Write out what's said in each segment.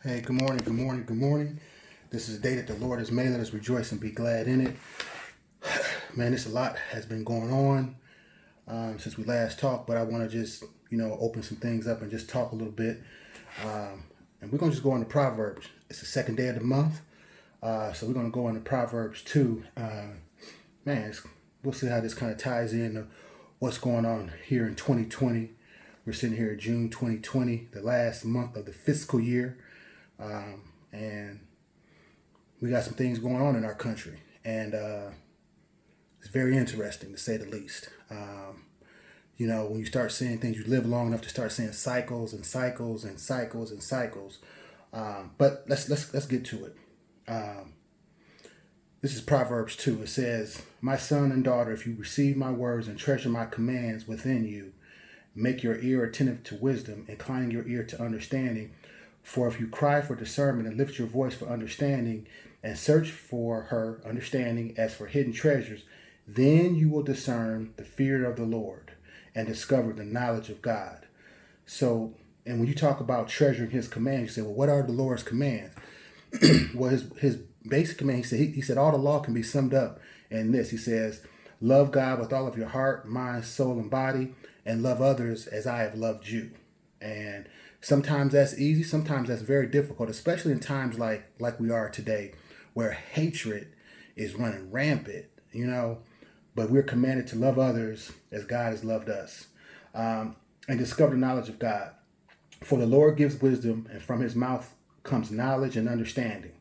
Hey, good morning, good morning, good morning. This is a day that the Lord has made. Let us rejoice and be glad in it. Man, this a lot has been going on since we last talked, but I want to just, open some things up and just talk a little bit. And we're going to just go into Proverbs. It's the second day of the month. So we're going to go into Proverbs 2. We'll see how this kind of ties in to what's going on here in 2020. We're sitting here in June 2020, the last month of the fiscal year. And we got some things going on in our country, and it's very interesting to say the least. When you start seeing things, you live long enough to start seeing cycles and cycles and cycles and cycles. But let's get to it. This is Proverbs 2. It says, "My son and daughter, if you receive my words and treasure my commands within you, make your ear attentive to wisdom, incline your ear to understanding. For if you cry for discernment and lift your voice for understanding and search for her understanding as for hidden treasures, then you will discern the fear of the Lord and discover the knowledge of God." So, and when you talk about treasuring his commands, you say, well, what are the Lord's commands? Well, his basic command, he said all the law can be summed up in this. He says, love God with all of your heart, mind, soul, and body, and love others as I have loved you. And sometimes that's easy. Sometimes that's very difficult, especially in times like we are today, where hatred is running rampant, But we're commanded to love others as God has loved us, and discover the knowledge of God. For the Lord gives wisdom, and from his mouth comes knowledge and understanding.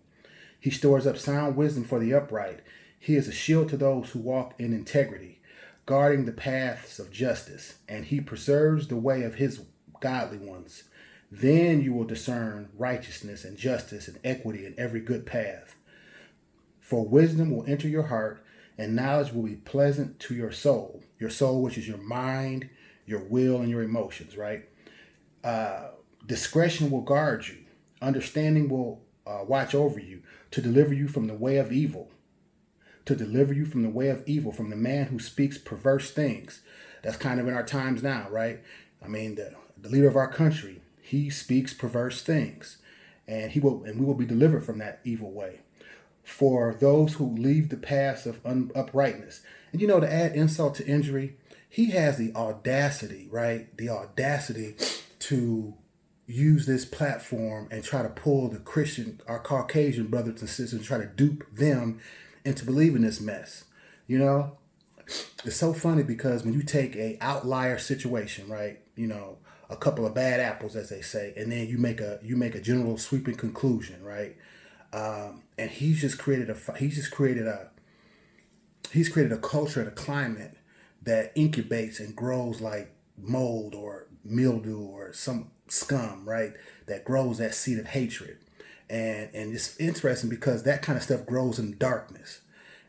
He stores up sound wisdom for the upright. He is a shield to those who walk in integrity, guarding the paths of justice, and he preserves the way of his godly ones. Then you will discern righteousness and justice and equity in every good path. For wisdom will enter your heart, and knowledge will be pleasant to your soul, which is your mind, your will, and your emotions, right? Discretion will guard you. Understanding will watch over you to deliver you from the way of evil. To deliver you from the way of evil, from the man who speaks perverse things. That's kind of in our times now, right? I mean, the leader of our country, he speaks perverse things, and we will be delivered from that evil way. For those who leave the paths of uprightness, and to add insult to injury, he has the audacity, right? The audacity to use this platform and try to pull the Christian, our Caucasian brothers and sisters, and try to dupe them into believing this mess. It's so funny because when you take a outlier situation, right? A couple of bad apples, as they say, and then you make a general sweeping conclusion, right? And he's created a culture and a climate that incubates and grows like mold or mildew or some scum, right? That grows that seed of hatred. And it's interesting because that kind of stuff grows in darkness.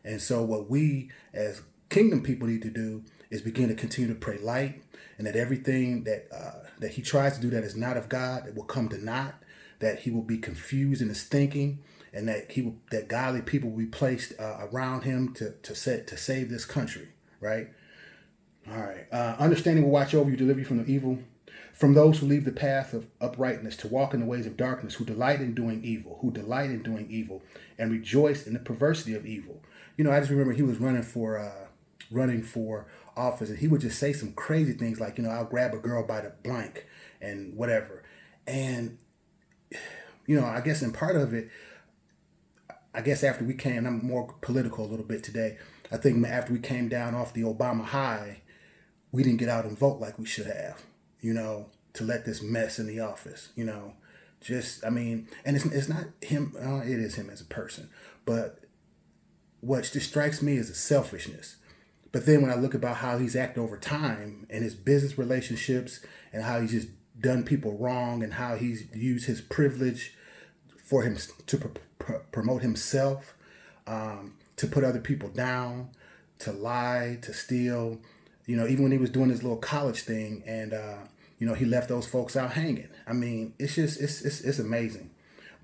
And so what we as kingdom people need to do is begin to continue to pray light, and that everything that he tries to do that is not of God, it will come to naught, that he will be confused in his thinking, and that godly people will be placed around him to save this country, right? All right. Understanding will watch over you, deliver you from the evil, from those who leave the path of uprightness to walk in the ways of darkness, who delight in doing evil, and rejoice in the perversity of evil. I just remember he was running for office, and he would just say some crazy things like, I'll grab a girl by the blank and whatever. And, I guess in part of it, after we came, I'm more political a little bit today. I think after we came down off the Obama high, we didn't get out and vote like we should have, to let this mess in the office, and it's not him, it is him as a person, but what just strikes me is a selfishness. But then when I look about how he's acted over time and his business relationships and how he's just done people wrong and how he's used his privilege for him to promote himself, to put other people down, to lie, to steal, even when he was doing his little college thing and, he left those folks out hanging. I mean, it's amazing.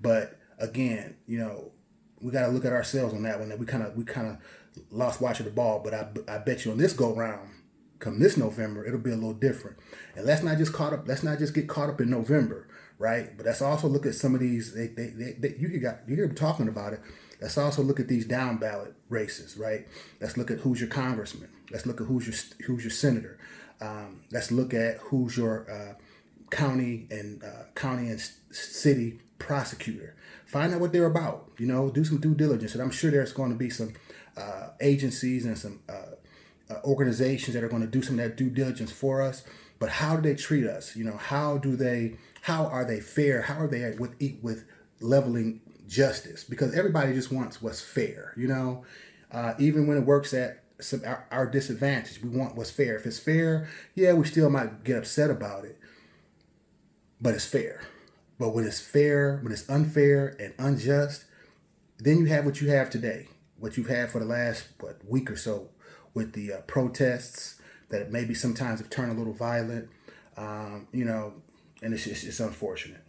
But again, we got to look at ourselves on that one. That we kind of lost watch of the ball. But I bet you on this go round, come this November, it'll be a little different. And let's not just get caught up in November, right? But let's also look at some of these. You hear them talking about it. Let's also look at these down ballot races, right? Let's look at who's your congressman. Let's look at who's your senator. Let's look at who's your county and city prosecutor. Find out what they're about. Do some due diligence, and I'm sure there's going to be some agencies and some organizations that are going to do some of that due diligence for us. But how do they treat us? How are they fair? How are they with leveling justice? Because everybody just wants what's fair. Even when it works at our disadvantage, we want what's fair. If it's fair, yeah, we still might get upset about it, but it's fair. But when it's unfair and unjust, then you have what you have today, what you've had for the last week or so, with the protests that maybe sometimes have turned a little violent, and it's unfortunate.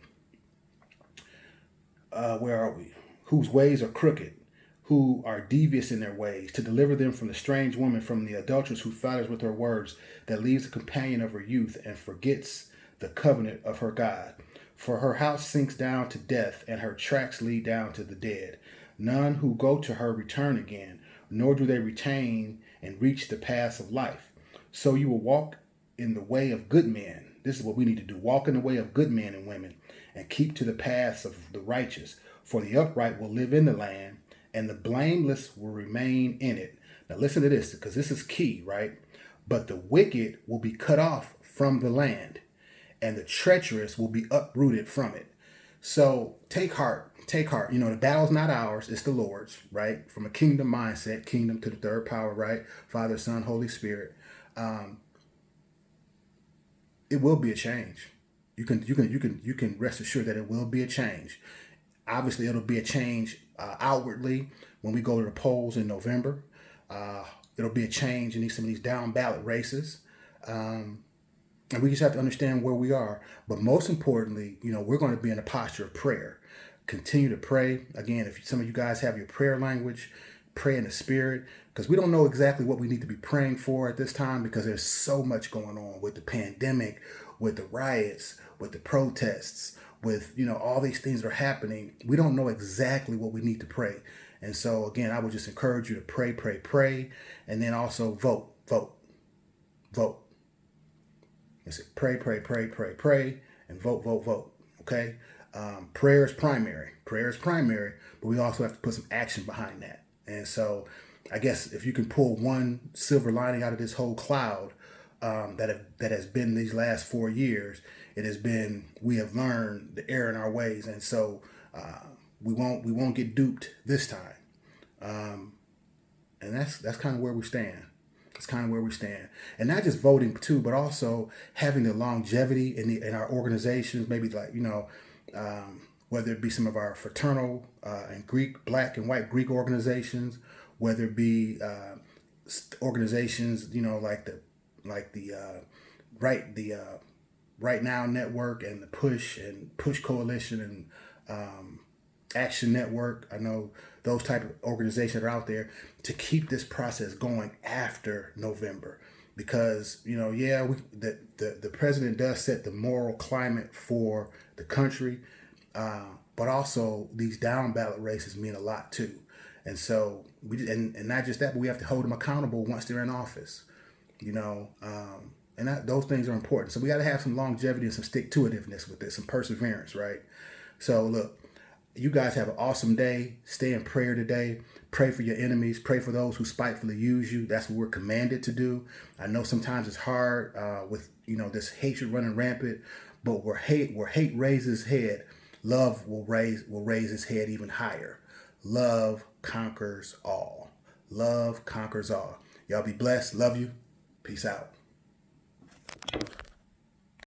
Where are we? Whose ways are crooked, who are devious in their ways, to deliver them from the strange woman, from the adulteress who flatters with her words, that leaves the companion of her youth and forgets the covenant of her God. For her house sinks down to death, and her tracks lead down to the dead. None who go to her return again, nor do they retain and reach the paths of life. So you will walk in the way of good men. This is what we need to do. Walk in the way of good men and women, and keep to the paths of the righteous. For the upright will live in the land, and the blameless will remain in it. Now listen to this, because this is key, right? But the wicked will be cut off from the land, and the treacherous will be uprooted from it. So take heart. The battle's not ours, it's the Lord's, right? From a kingdom mindset, kingdom to the third power, right? Father, Son, Holy Spirit. It will be a change. You can rest assured that it will be a change. Obviously, it'll be a change outwardly when we go to the polls in November. It'll be a change in some of these down ballot races. And we just have to understand where we are. But most importantly, we're going to be in a posture of prayer. Continue to pray. Again, if some of you guys have your prayer language, pray in the spirit, because we don't know exactly what we need to be praying for at this time, because there's so much going on with the pandemic, with the riots, with the protests, with all these things that are happening. We don't know exactly what we need to pray. And so again, I would just encourage you to pray, and then also vote. It's pray, and vote. Okay? Prayer is primary, but we also have to put some action behind that. And so I guess if you can pull one silver lining out of this whole cloud that has been these last 4 years, it has been, we have learned the error in our ways. And so we won't get duped this time. And that's kind of where we stand. It's kind of where we stand. And not just voting too, but also having the longevity in our organizations, maybe whether it be some of our fraternal and Greek, black and white Greek organizations, whether it be organizations, like the Right Now Network and the Push Coalition and Action Network. I know those type of organizations are out there to keep this process going after November, because the president does set the moral climate for the country, but also these down ballot races mean a lot too. And so and not just that, but we have to hold them accountable once they're in office, and those things are important. So we got to have some longevity and some stick-to-itiveness with this, some perseverance, right? So look, you guys have an awesome day. Stay in prayer today. Pray for your enemies. Pray for those who spitefully use you. That's what we're commanded to do. I know sometimes it's hard with this hatred running rampant, but where hate raises head, love will raise its head even higher. Love conquers all. Love conquers all. Y'all be blessed. Love you. Peace out.